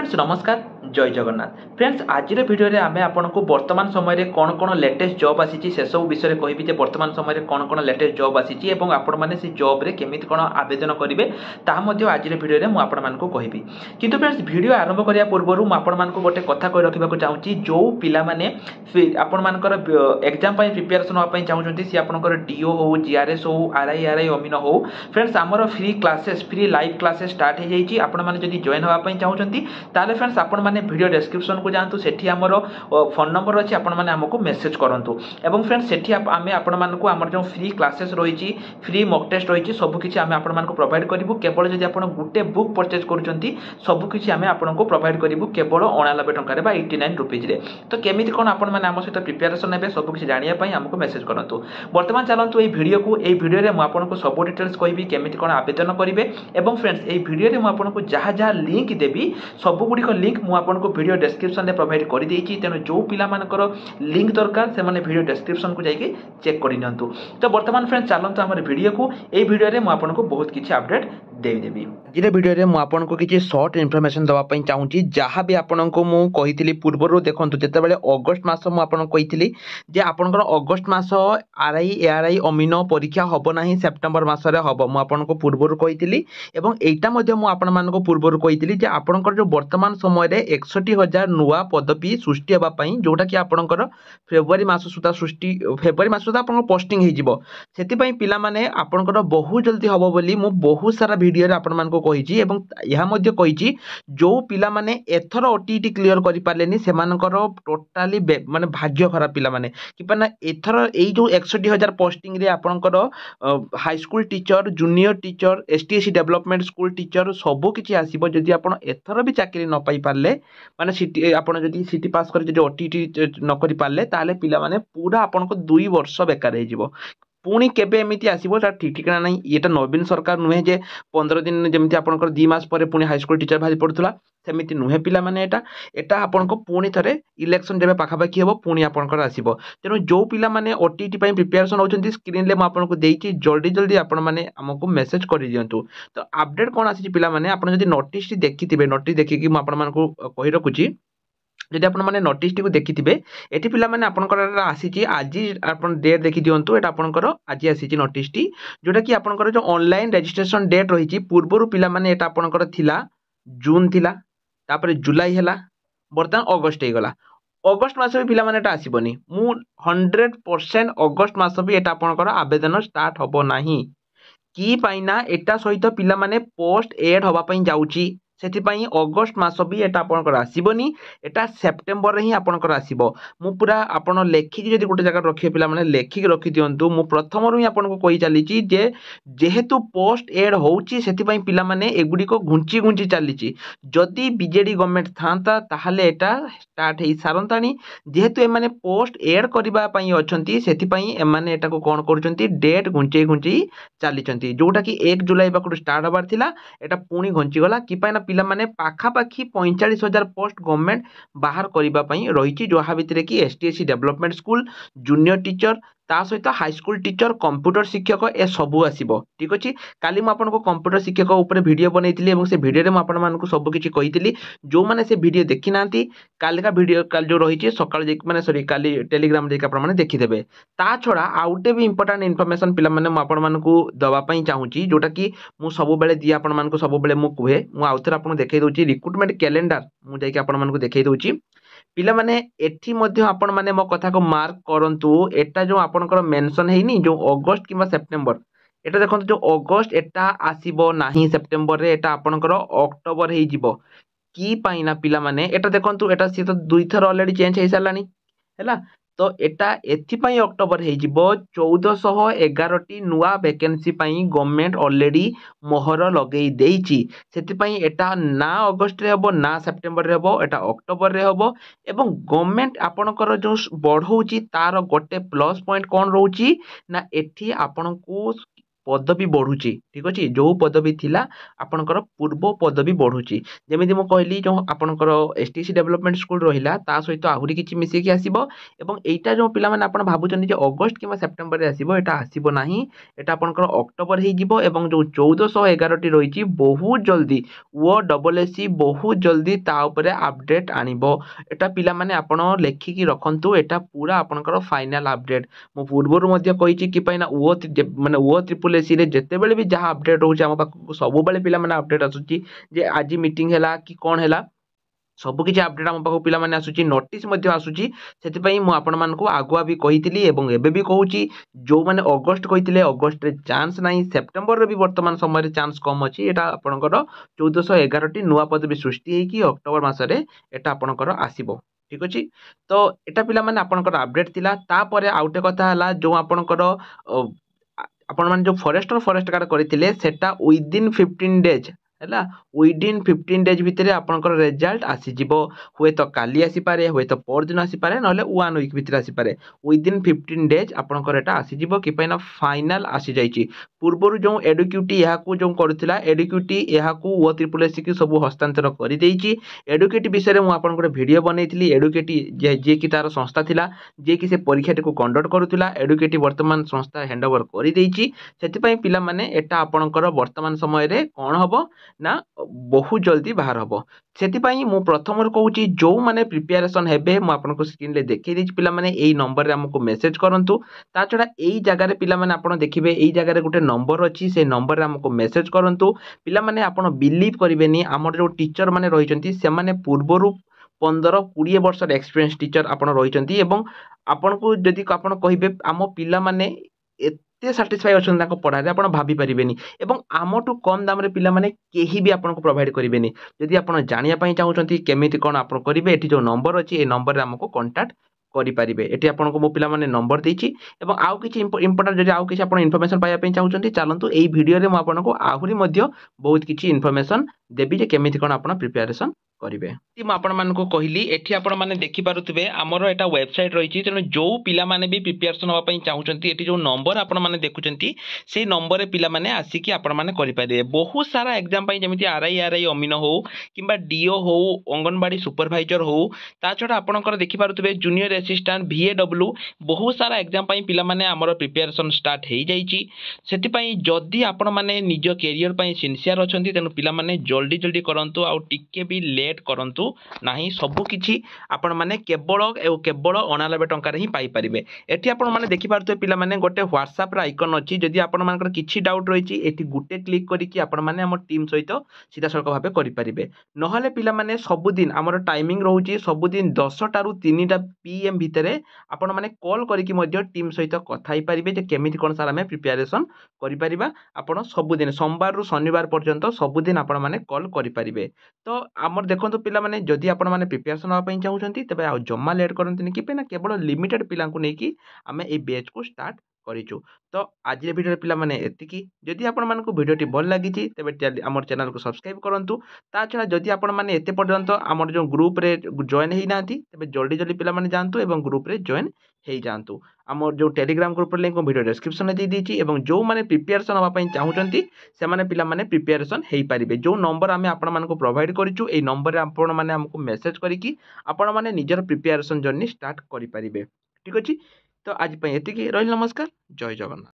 Friends नमस्कार जय Jagannath friends आज भिडियो रे आमे आपनको वर्तमान समय कौन कौन लेटेस्ट जॉब आसी से सब विषय कहबी जे वर्तमान समय कौन कौन लेटेस्ट जॉब आसी एवं आपण माने से जॉब रे केमिति कोन आवेदन करिवे ताहा मध्ये आज भिडियो रे मु आपण मानको कहबी किंतु फ्रेंड्स वीडियो आरंभ करिया पूर्व मु आपण मानको गोटे कथा कहि रखिबा को चाहूची जो पिला माने आपण मानकर एग्जाम पई प्रिपरेशन होआ पई चाहूचंती सी आपनकर डीओ हो जीआरएस हो आरआई अमीन हो फ्रेंड्स हमर free classes free live classes start हो जाईची आपण माने जदी जॉइन होआ पई चाहूचंती ताले फ्रेंड्स आपण माने वीडियो डिस्क्रिप्शन को जानतु सेठी हमर फोन नंबर अछि आपण माने हमको मेसेज करंतु एवं फ्रेंड्स सेठी आमे आपण मानको हमर जो फ्री क्लासेस रहिची फ्री मॉक टेस्ट रहिची सब किछि आमे आपण मानको प्रोवाइड करिवु केवल जदी आपण गुटे बुक परचेज करूचंती सब किछि आमे आपनको प्रोवाइड करिवु केवल 89 टंका रे बा 89 रुपीज रे तो केमिति कोन आपण माने हम सहित प्रिपरेशन नेबे सब किछि जानिया पई हमको मेसेज करंतु वर्तमान चलंतु ए वीडियो रे मु आपनको सब डिटेल्स कहबी केमिति कोन आवेदन करिवे एवं फ्रेंड्स ए वीडियो रे मु आपनको जहा जहा लिंक देबी सब गुडी को लिंक मु आपनको वीडियो डिस्क्रिप्शन रे प्रोवाइड कर देइची तेनो जो पिला मानकर लिंक दरकार से माने वीडियो डिस्क्रिप्शन को जाइके चेक करि नियंतु तो वर्तमान फ्रेंड्स चलंतु हमर वीडियो को ए वीडियो रे मु आपनको बहुत किछि अपडेट दे देबी जिरे वीडियो रे मु आपनको किछि शॉर्ट इन्फॉर्मेशन दवा पई चाहूची जहा भी आपनको मु कहितली पूर्वरो देखंतु जते बेले अगस्त मास मु आपनको कहितली जे आपनकर अगस्त मास आरआई एआरआई अमीनो परीक्षा होबो नाही सेप्टेम्बर मास रे होबो मु आपनको पूर्वरो कहितली एवं एटा मध्ये मु आपण मानको पूर्वरो कहितली जे आपनकर जो वर्तमान समय रे 61000 नुवा पदवी सृष्टि हेबा पई जोटा कि आपनकर फेब्रुआरी मास सुधा सृष्टि फेब्रुआरी मास सुधा आपन पोस्टिंग हे जिवो सेति पई पिला माने आपनकर बहुत जल्दी होबो बोली मु बहुत सारा वीडियो रे आपण मानको कहिची एवं यहा मध्ये कहिची जो पिला माने एथर ओटीटी क्लियर करि पालेनी से मानकर टोटाली माने भाग्य खराब पिला माने कि पना एथर एई जो 61000 पोस्टिंग रे आपनकर high school teacher junior teacher ST SC development school teacher सब किछि आसीबो जदि आपण एथर भी चाकरी न पाई पारले माने सिटी आपण जदि सिटी पास कर जदि ओटीटी न करि पारले ताले पिला माने पूरा आपनको 2 वर्ष बेकार हे जिवो पुणी केबे एमिति आसीबो ता ठीक ठिकाना नाही एटा नवीन सरकार नुहे जे 15 दिन जेमिति आपनकर 2 मास परे पुणी हाई स्कूल टीचर भारी पडुतला सेमिति नुहे पिला माने एटा आपनको पुणी थरे इलेक्शन जेबे पाखा पाखी हेबो पुणी आपनकर आसीबो तेनो जो पिला माने ओटीटी पई प्रिपरेशन होचंती स्क्रीन ले म आपनको देइची जल्दी जल्दी आपण माने हमको मेसेज करि दियंतु तो अपडेट कोन आसी पिला माने आपण जदि नोटिस देखिथिबे नोटिस देखि कि म आपण मानको कहि रखुची जदि आपण माने नोटिस टी को देखिथिबे एठी पिला माने आपनकर आसीची आज आपण डेट देखि दियंतु एटा आपनकर आज आसीची नोटिस टी जोटा कि आपनकर जो ऑनलाइन रजिस्ट्रेशन डेट रहिची पूर्वरु पिला माने एटा आपनकर थिला जून थिला तापर जुलाई हैला बर्तन अगस्त हे गला अगस्त मास भी पिला माने एटा आसीबनी मु 100% अगस्त मास भी एटा आपनकर आवेदन स्टार्ट होबो नाही की पाइना एटा सहित पिला माने पोस्ट एड होबा पई जाउची सेति पई अगस्त मास भी एटा आपनकर आसीबनी एटा सेप्टेम्बर रे ही आपनकर आसीबो मु पूरा आपण लेखि जदि गोटे जगह रखिए पिला माने लेखि रखि दियंतु मु प्रथम रु ही आपनको कहि चलीची जे जेहेतु पोस्ट एड होउची सेति पई पिला माने एगुडी को घुंची घुंची चलीची जदि बीजेडी गवर्नमेंट थांता ताहाले एटा स्टार्ट हेई सारंतानी जेहेतु ए माने पोस्ट एड करबा पई अछंती सेति पई ए माने एटा को कोन करूचंती डेट घुंची घुंची चलीचंती जोटा कि 1 जुलाई बाकु स्टार्ट हबार थिला एटा पुणी घंची गला कि पाइना पिला माने पाखा पाखी 45000 पोस्ट गवर्नमेंट बाहर करिबा पई रहिची जोहा भितरे कि एसटीएससी डेवलपमेंट स्कूल जूनियर टीचर ता सहित हाई स्कूल टीचर कंप्यूटर शिक्षक ए सबु आसीबो ठीक अछि काली म आपनको कंप्यूटर शिक्षक ऊपर वीडियो बनैतिली एवं से वीडियो रे म आपण मानको सब किछि कहितिली जो माने से वीडियो देखि नांती काली का वीडियो काल जो रहिछि सकाळ जे माने सॉरी काली टेलीग्राम जे आपण माने देखि देबे ता छोडा आउटे भी इंपोर्टेंट इन्फॉर्मेशन पिला माने म आपण मानको दवा पई चाहूची जोटा कि मु सब बेले दिया आपण मानको सब बेले मु कुहे मु आउथर आपण देखै दोची रिक्रूटमेंट कैलेंडर मु जाय कि आपण मानको देखै दोची पिला माने एठी मध्ये आपण माने मो कथा को मार्क करंतु एटा जो आपनकर मेंशन हेनी जो अगस्त किबा सेप्टेम्बर एटा देखंतु जो अगस्त एटा आसीबो नाही सेप्टेम्बर रे एटा आपनकर अक्टोबर हे जिवो की पाइना पिला माने एटा देखंतु एटा सी तो दुई थर ऑलरेडी चेंज हे सालानी हैला तो एटा एथि पई अक्टोबर हे जिवो 1411 टी नुवा वैकेंसी पई गवर्नमेंट ऑलरेडी मोहर लगेई देइची सेति पई एटा ना अगस्त रे हबो ना सेप्टेम्बर रे हबो एटा अक्टोबर रे हबो एवं गवर्नमेंट आपनकर जो बढ़ौची तार गोटे प्लस पॉइंट कोन रहउची ना एठी आपनको पदवी बढ़ुची ठीक अच्छे जो पदवी थिला आपणकर पूर्व पदवी बढ़ुची जमी मुझे कहली जो आपणकर एसटीसी डेवलपमेंट स्कूल रहा ता सहित आहरी किसी मिसेक आसो एटा जो पिला माने आपण भाबुचंदी जे अगस्त कि सेप्टेम्बर रे आसीबो एटा आसीबो नाही एटा आपणकर अक्टोबर हे जिवो एवं जो 1411 टी रही बहुत जल्दी वो डबल एससी बहुत जल्दी ता उपरे अपडेट आनिबो एटा पिला माने आपण लेखिकी रखंतु एटा पूरा आपणकर फाइनल अपडेट मो पूर्वरु मध्ये कहिछि कि पैना वो माने वो ट्रिपल एसी रे जते बेले भी जहां अपडेट होउछि हम पाखु सब बेले पिला माने अपडेट आसुछि जे आज मीटिंग हैला कि कोन हैला सब किसी अपडेट आम पाखु पिला माने आसुछि नोटिस मध्ये आसुछि सेति मु आपण मानकु आगुआ भी कहितिली एवं एबे भी कहूछि जो माने अगस्त कहितिले अगस्त रे चांस नाही सेप्टेम्बर रे भी वर्तमान समय रे चांस कम अछि एटा आपणकर 1411 टी नुवा पदवी सृष्टि हेकी अक्टोबर मास रे एटा आपणकर आसीबो ठीक अछि तो एटा पिला माने आपणकर अपडेट थिला तापरे आउटे कथा हला जो आपणकर आपण माने जो फॉरेस्ट कार्ड करथिले सेटा विदिन 15 डेज हैला विदिन 15 डेज भितर आपनकर रिजल्ट आसी जिवो हुए तो काली आसी पारे हुए तो पर दिन आसी पारे नले 1 वीक भितर आसी पारे विदिन 15 डेज आपनकर एटा आसी जिवो कि पैना फाइनल आसी जाईची पूर्वरु जो एडुक्यूटी यहा को जो करथिला एडुक्यूटी यहा को ओ ट्रिपल एस की सब हस्तांतर करि देईची एडुक्यूटी विषय रे मु आपनकर वीडियो बनैथिली एडुक्यूटी जे कि तार संस्था थिला जे कि से परीक्षा को कंडक्ट करूथिला एडुक्यूटी वर्तमान संस्था हैंडओवर करि देईची सेति पई पिला माने एटा आपनकर वर्तमान समय रे कोन हबो ना बहुत जल्दी बाहर हम से मु प्रथम कहूँ जो मैंने प्रिपेरेसन हेबे मु आपको स्क्रीन रे देखी देछि पिला माने एई नंबर रे हमको मेसेज करंतु ता छडा एई जगह रे पिला माने आपण देखिबे एई जगह रे गुटे नंबर अछि से नंबर रे हमको मेसेज करंतु पिला माने आपण बिलीव करिवेनी हमर जो टीचर माने रहिचंती से माने पूर्वरु 15-20 वर्ष एक्सपीरियंस टीचर आपण रहिचंती एवं आपण को जदि आपण कहिबे आम पिला माने एते सैटिस्फाई अछन ताको पढ़ारे आपण भाबी परिबेनी एवं आमटू कम दाम रे पिला माने केही भी आपण को प्रोवाइड करिवेनी जदि आपण जानिया पई चाहउछंती केमिति कोन आपण करिवे एठी जो नंबर अछि ए नंबर रे हमको कांटेक्ट करि परिबे एठी आपण को मो पिला माने नंबर देछि एवं आउ किछि इंपोर्टेंट जदि आउ किछि आपण इन्फॉर्मेशन पाया पई चाहउछंती चालंतु एई वीडियो रे मो आपण को आहुरी मध्य बहुत किछि इन्फॉर्मेशन देबी जे केमिति कोन आपण प्रिपरेशन करिवे ती म आपण मान को कहली एठी आपण माने देखि पारुतबे हमरो एटा वेबसाइट रहिछि तेनो जो पिला माने भी प्रिपरेशन होवा पई चाहउछंती एठी जो नंबर आपण माने देखुचंती से नंबर रे पिला माने आसी कि आपण माने करि पारिबे बहुत सारा एग्जाम पई जेमिति आरआई अमीन हो किबा डीओ हो अंगनवाड़ी सुपरवाइजर हो ता छडा आपणकर देखि पारुतबे जूनियर असिस्टेंट VAW बहुत सारा एग्जाम पई पिला माने हमरो प्रिपरेशन स्टार्ट हेई जाईछि सेति पई जदी आपण माने निज कैरियर पई सिंसियर अछंती तेनु पिला माने जल्दी जल्दी करंतु आ टिके भी लेट करंतु नाही सब किछि आपण माने केवल 99 टंका रे ही पाई परिबे एठी आपण माने देखि पारतो पिला माने गोटे WhatsApp रा आइकन अछि जदि आपण मानकर किछि डाउट रहिछि एठी गुटे क्लिक करी कि आपण माने हमर टीम सहित सीधा सळक भाबे करि परिबे नहले पिला माने सब दिन हमर टाइमिंग रहउछि सब दिन 10 टा रु 3 टा PM भितरे आपण माने कॉल करी कि मध्य टीम सहित कथाई परिबे जे केमिति कोन सारा हमें प्रिपरेशन करि परिबा आपण सब दिन सोमवार रु शनिवार पर्यंत सब दिन आपण माने कॉल करि परिबे तो हमर देखंतु पिला माने जदि आपण माने प्रिपरेशन होवा पई चाहउछंती तबे आ जम्मा लेट करंतनी कि पेना केवल लिमिटेड पिला को नेकी आमे ए बैच को स्टार्ट करिचु तो आज वीडियो पिला माने एतिकी जदि आपण मानको वीडियोटी भल लागिछि तबे हमर चैनल को सब्सक्राइब करंतु ता छडा जदि आपण माने एते पर्यंत हमर जो ग्रुप रे जॉइन हेई नांती तबे जल्दी जल्दी पिला माने जानतु एवं ग्रुप रे जॉइन हेई जानतु हमर जो टेलीग्राम ग्रुप लिंक को वीडियो डिस्क्रिप्शन में दे दीची एवं जो माने प्रिपरेशन होवा पई चाहउचंती से माने पिला माने प्रिपरेशन हेई परिबे जो नंबर आमे आपण मानको प्रोवाइड करिचु ए नंबर रे आपण माने हमको मेसेज करिकि आपण माने निजर प्रिपरेशन जर्नी स्टार्ट करि परिबे ठीक अछि तो आज पई एतिकी रहिल नमस्कार जय जगन्नाथ।